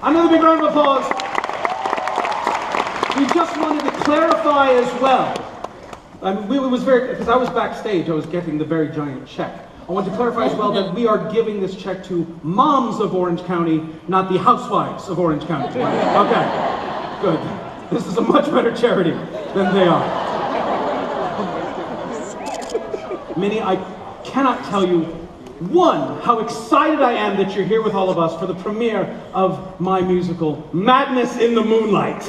Another big round of applause. We just wanted to clarify as well. It was very, because I was backstage, I was getting the very giant check. I want to clarify as well that we are giving this check to moms of Orange County, not the housewives of Orange County. Okay, good. This is a much better charity than they are. Minnie, I cannot tell you, one, how excited I am that you're here with all of us for the premiere of my musical, Madness in the Moonlight.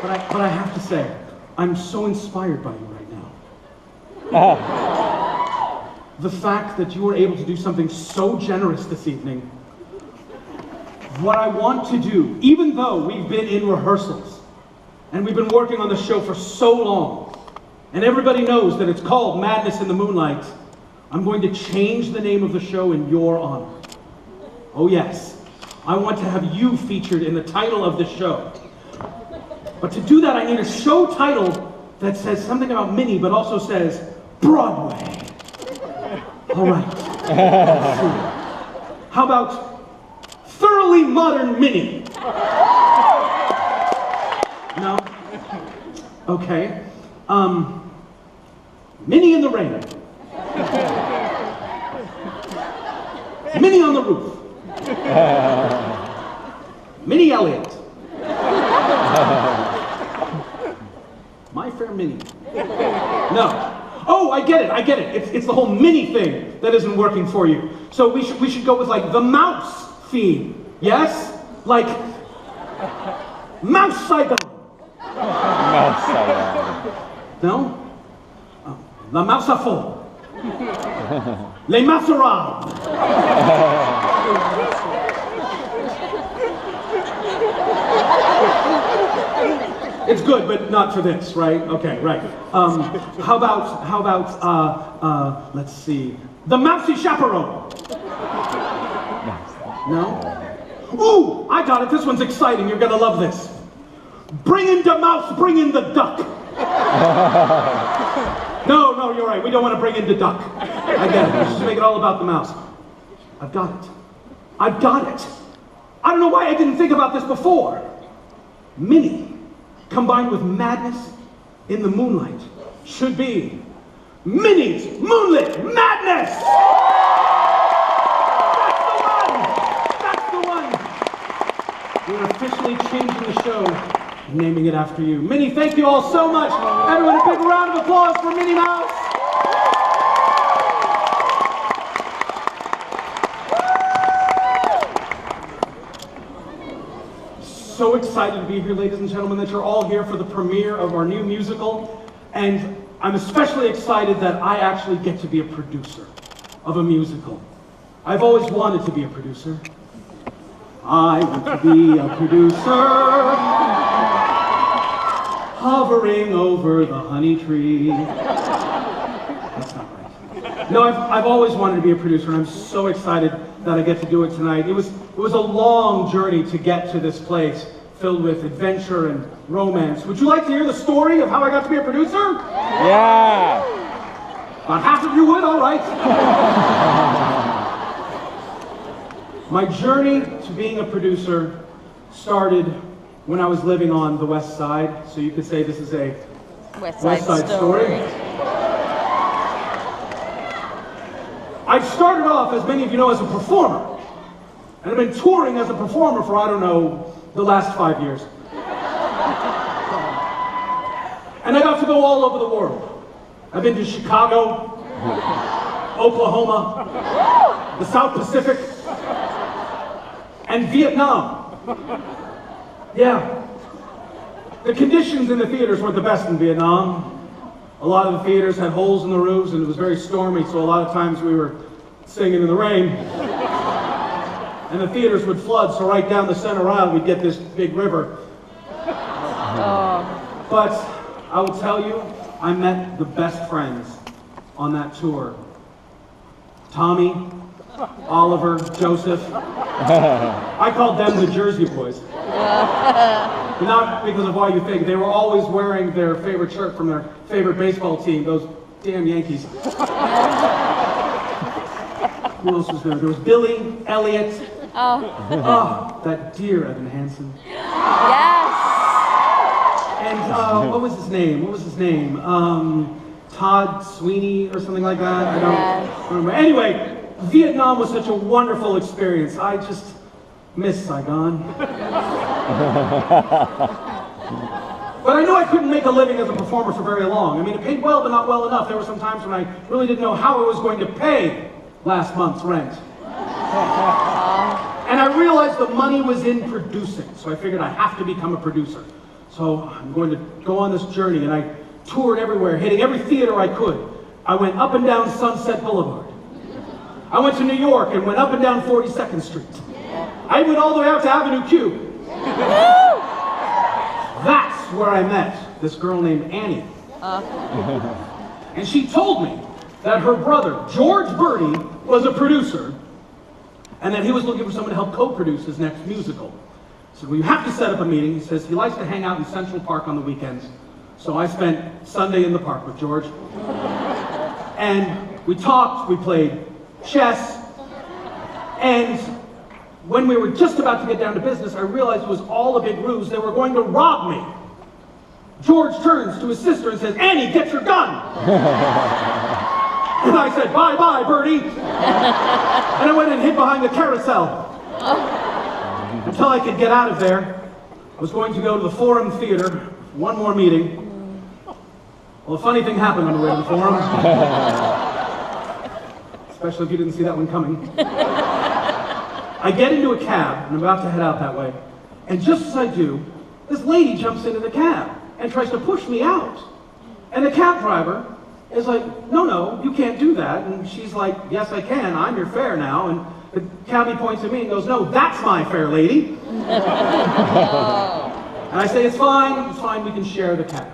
But I have to say, I'm so inspired by you right now. The fact that you were able to do something so generous this evening. What I want to do, even though we've been in rehearsals, and we've been working on the show for so long, and everybody knows that it's called Madness in the Moonlight, I'm going to change the name of the show in your honor. Oh yes, I want to have you featured in the title of the show. But to do that, I need a show title that says something about Minnie, but also says Broadway. All right. How about Thoroughly Modern Minnie? No? Okay. Minnie in the Rain. Minnie on the Roof. Minnie Elliott. My Fair Minnie. No. Oh, I get it. It's the whole Minnie thing that isn't working for you. So we should go with like the mouse theme. Yes? Like Mouse Saigon. Mouse Saigon. No? Oh. La Mouse à fond. Les Maserables. It's good, but not for this, right? Okay, right. How about, let's see, The Mousy Chaperone. No? Ooh, I got it. This one's exciting. You're gonna love this. Bring in the mouse, bring in the duck. No, you're right. We don't want to bring in the duck. I get it. Let's just make it all about the mouse. I've got it. I don't know why I didn't think about this before. Minnie, combined with Madness in the Moonlight, should be Minnie's Moonlit Madness! That's the one! We're officially changing the show, naming it after you. Minnie, thank you all so much. Everyone, a big round of applause for Minnie Mouse. So excited to be here, ladies and gentlemen, that you're all here for the premiere of our new musical. And I'm especially excited that I actually get to be a producer of a musical. I've always wanted to be a producer. I want to be a producer, hovering over the honey tree. That's not right. No, I've always wanted to be a producer, and I'm so excited that I get to do it tonight. It was a long journey to get to this place filled with adventure and romance. Would you like to hear the story of how I got to be a producer? Yeah! About half of you would, all right. My journey to being a producer started when I was living on the West Side, so you could say this is a West Side story. I started off, as many of you know, as a performer. And I've been touring as a performer for, I don't know, the last 5 years. And I got to go all over the world. I've been to Chicago, Oklahoma, the South Pacific, and Vietnam. Yeah. The conditions in the theaters weren't the best in Vietnam. A lot of the theaters had holes in the roofs and it was very stormy, so a lot of times we were singing in the rain. And the theaters would flood, so right down the center aisle we'd get this big river. But I will tell you, I met the best friends on that tour. Tommy, Oliver, Joseph. I called them the Jersey Boys. Not because of why you think. They were always wearing their favorite shirt from their favorite baseball team, those damn Yankees. Who else was there? There was Billy, Elliot, Oh, that dear Evan Hansen. Yes. And what was his name? Todd Sweeney or something like that? I don't remember. Anyway, Vietnam was such a wonderful experience. I just miss Saigon. But I knew I couldn't make a living as a performer for very long. I mean, it paid well, but not well enough. There were some times when I really didn't know how I was going to pay last month's rent. And I realized the money was in producing, so I figured I have to become a producer. So I'm going to go on this journey, and I toured everywhere, hitting every theater I could. I went up and down Sunset Boulevard. I went to New York and went up and down 42nd Street. I went all the way out to Avenue Q. That's where I met this girl named Annie. And she told me that her brother, George Birdie, was a producer, and that he was looking for someone to help co-produce his next musical. So we have to set up a meeting. He says he likes to hang out in Central Park on the weekends. So I spent Sunday in the park with George. And we talked, we played chess, and when we were just about to get down to business, I realized it was all a big ruse. They were going to rob me. George turns to his sister and says, "Annie, get your gun!" And I said, "Bye-bye, Birdie." And I went and hid behind the carousel. Until I could get out of there, I was going to go to the Forum Theater, one more meeting. Well, a funny thing happened on the way to the Forum. Especially if you didn't see that one coming. I get into a cab, and I'm about to head out that way. And just as I do, this lady jumps into the cab and tries to push me out. And the cab driver is like, "No, you can't do that." And she's like, "Yes, I can. I'm your fare now." And the cabbie points at me and goes, "No, that's my fare, lady." And I say, it's fine, we can share the cab.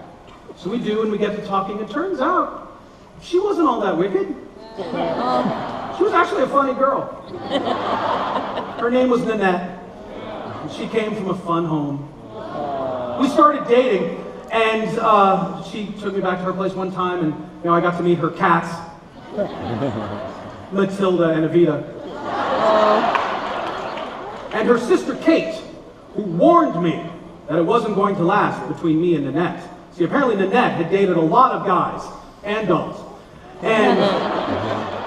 So we do, and we get to talking. It turns out she wasn't all that wicked. She was actually a funny girl. Her name was Nanette. And she came from a fun home. We started dating, and she took me back to her place one time, and I got to meet her cats, Matilda and Evita. And her sister Kate, who warned me that it wasn't going to last between me and Nanette. See, apparently Nanette had dated a lot of guys and dolls. And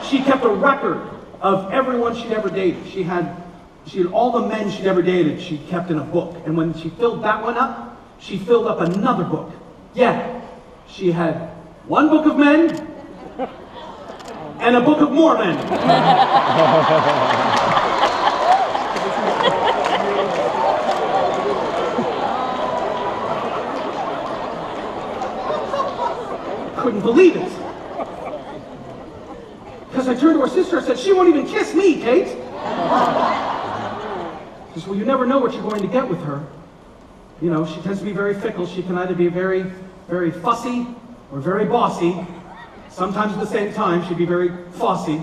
she kept a record of everyone she'd ever dated. She had all the men she'd ever dated, she kept in a book. And when she filled that one up, she filled up another book. Yeah, she had one book of men and a book of more men. Couldn't believe it. Because I turned to her sister and said, "She won't even kiss me, Kate." She says, "Well, you never know what you're going to get with her. She tends to be very fickle. She can either be very, very fussy or very bossy. Sometimes at the same time, she'd be very fussy."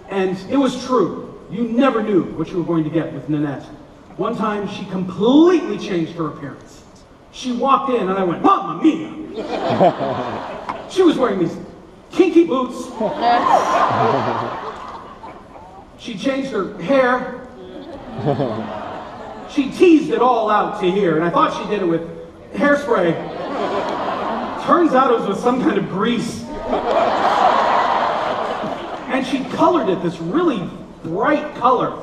And it was true. You never knew what you were going to get with Nanette. One time, she completely changed her appearance. She walked in, and I went, "Mamma mia!" She was wearing these kinky boots. She changed her hair. She teased it all out to here, and I thought she did it with hairspray. Turns out it was with some kind of grease. And she colored it this really bright color.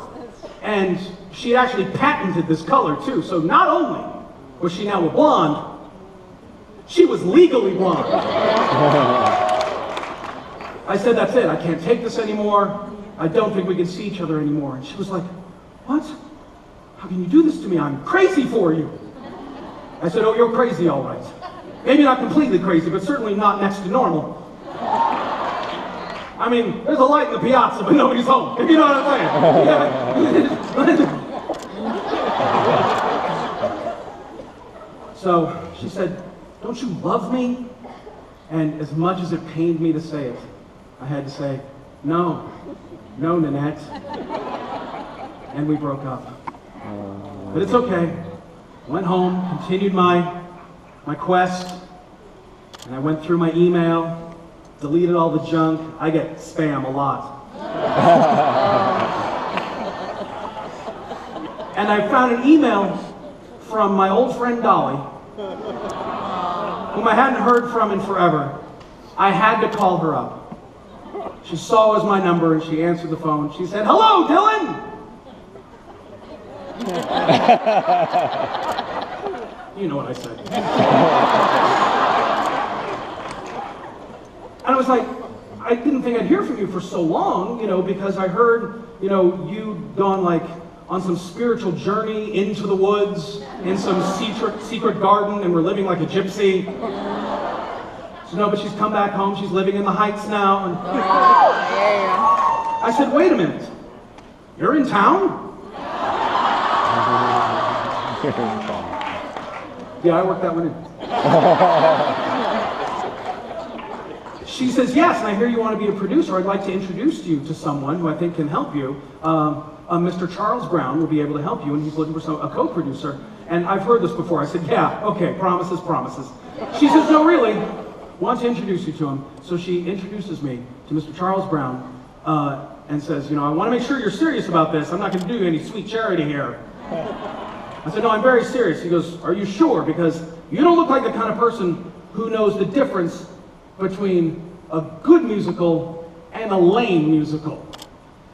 And she actually patented this color too. So not only was she now a blonde, she was legally blonde. I said, "That's it, I can't take this anymore. I don't think we can see each other anymore." And she was like, "What? How can you do this to me? I'm crazy for you." I said, "Oh, you're crazy, all right. Maybe not completely crazy, but certainly not next to normal. I mean, there's a light in the piazza, but nobody's home, if you know what I'm saying." So she said, "Don't you love me?" And as much as it pained me to say it, I had to say, no, Nanette. And we broke up. But it's okay. Went home, continued my quest, and I went through my email, deleted all the junk. I get spam a lot. and I found an email from my old friend Dolly, whom I hadn't heard from in forever. I had to call her up. She saw it was my number and she answered the phone. She said, "Hello, Dylan!" You know what I said. And I was like, I didn't think I'd hear from you for so long, because I heard, you'd gone like on some spiritual journey into the woods in some secret garden and were living like a gypsy. So, no, but she's come back home. She's living in the Heights now. And I said, wait a minute. You're in town? Yeah, I worked that one in. She says, yes, and I hear you want to be a producer. I'd like to introduce you to someone who I think can help you. Mr. Charles Brown will be able to help you, and he's looking for a co-producer. And I've heard this before. I said, yeah, okay, promises, promises. She says, no, really, want to introduce you to him. So she introduces me to Mr. Charles Brown and says, I want to make sure you're serious about this. I'm not going to do any sweet charity here. I said, no, I'm very serious. He goes, are you sure? Because you don't look like the kind of person who knows the difference between a good musical and a lame musical.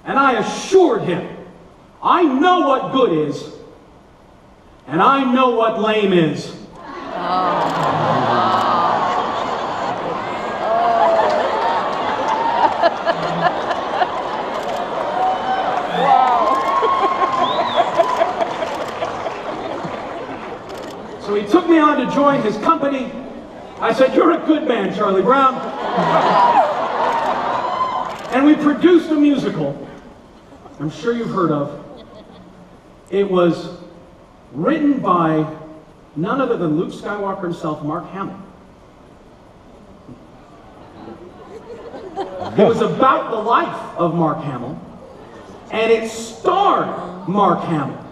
And I assured him, I know what good is, and I know what lame is. So he took me on to join his company. I said, you're a good man, Charlie Brown. And we produced a musical I'm sure you've heard of. It was written by none other than Luke Skywalker himself, Mark Hamill. It was about the life of Mark Hamill, and it starred Mark Hamill.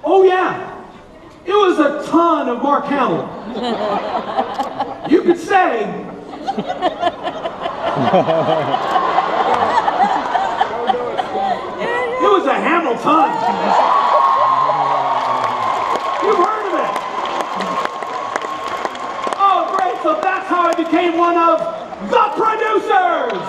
Oh yeah, it was a ton of Mark Hamill. You could say it was a Hamilton. You've heard of it. Oh great, so that's how I became one of the producers.